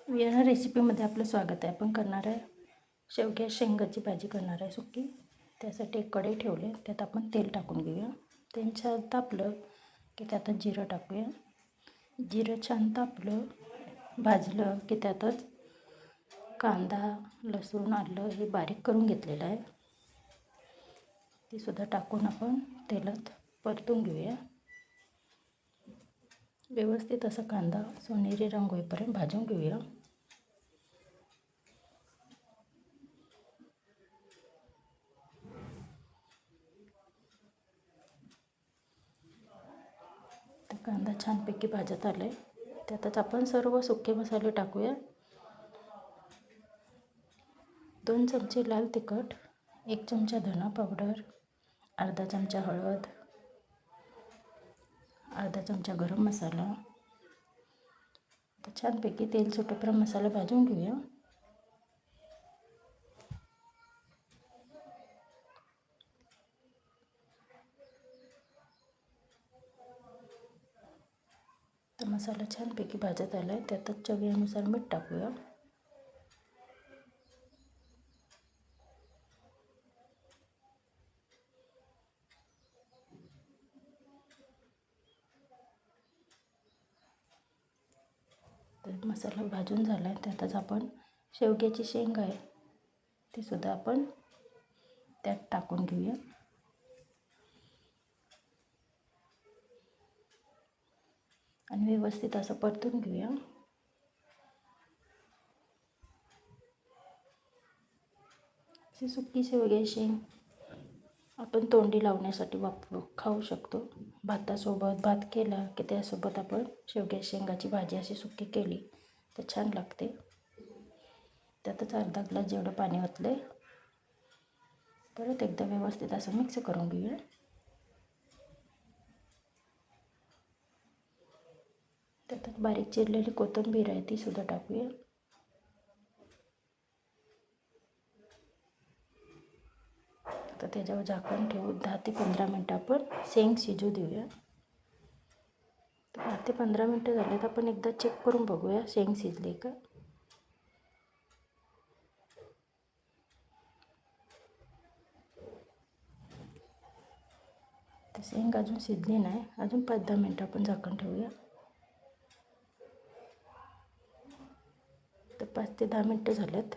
या रेसिपीमध्ये आपलं स्वागत आहे. आपण करणार आहे शेवग्या शेंगाची भाजी करणार आहे सुकी. त्यासाठी एक कढई ठेवली, त्यात आपण तेल टाकून घेऊया. तेल छान तापलं की त्यातच जिरं टाकूया. जिरं छान तापलं भाजलं की त्यातच कांदा, लसूण, आलं हे बारीक करून घेतलेलं आहे, ती सुद्धा टाकून आपण तेलात परतून घेऊया. व्यवस्थित असा कांदा सोनेरी रंग होईपर्यंत भाजून घेऊया. तर कांदा छानपैकी भाजत आले, त्यातच आपण सर्व सुके मसाले टाकूया. 2 चमचे लाल तिखट, 1 चमचा धना पावडर, अर्धा चमचा हळद, अर्धा चमचा गरम मसाला. तर छानपैकी तेल सुटेपर्यंत मसाला भाजून घेऊया. तर मसाला छानपैकी भाजत आला आहे, त्यातच चवीनुसार मीठ टाकूया. तर मसाला भाजून झाला आहे, त्यातच आपण शेवग्याची शेंग आहे ती सुद्धा आपण त्यात टाकून घेऊया. आणि व्यवस्थित असं परतून घेऊया. अशी सुकी शेवग्याची शेंग आपण तोंडी लावण्यासाठी खाऊ शकतो. भातासोबत भात केला की त्यासोबत आपण शेवग्याच्या शेंगाची भाजी अशी सुकी केली तर छान लागते. त्यातच अर्धा ग्लास जेवढं पाणी ओतले, परत एकदा व्यवस्थित असं मिक्स करून घेऊया. त्यातच बारीक चिरलेली कोथिंबीर आहे ती सुद्धा टाकूया. तर त्याच्यावर झाकण ठेवून 10 ते 15 मिनटं आपण शेंग शिजू देऊया. तर 10 ते 15 मिनटं झाले तर आपण एकदा चेक करून बघूया शेंग शिजली का. तर शेंग अजून शिजली नाही, अजून 5-10 मिनटं आपण झाकण ठेवूया. तर 5 ते 10 मिनटं झालेत,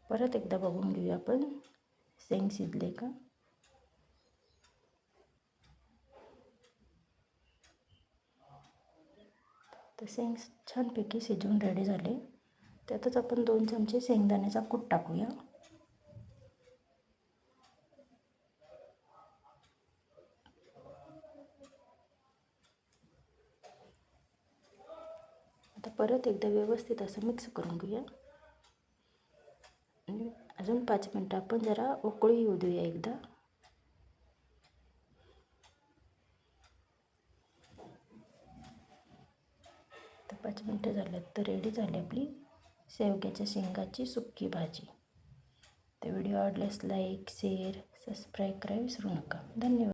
परत एकदा बघून घेऊया आपण शेंग शिजले का. तर शेंग छानपैकी शिजून रेडी झाले, त्यातच आपण 2 चमचे शेंगदाण्याचा कूट टाकूया. आता परत एकदा व्यवस्थित असं मिक्स करून घेऊया. आणि अजून 5 मिनटं आपण जरा उकळी येऊ देऊया एकदा. तर 5 मिनटं झाल्यात, तर रेडी झाली आपली शेवग्याच्या शेंगाची सुकी भाजी. तर व्हिडिओ आवडल्यास लाईक, शेअर, सबस्क्राईब करायला विसरू नका. धन्यवाद.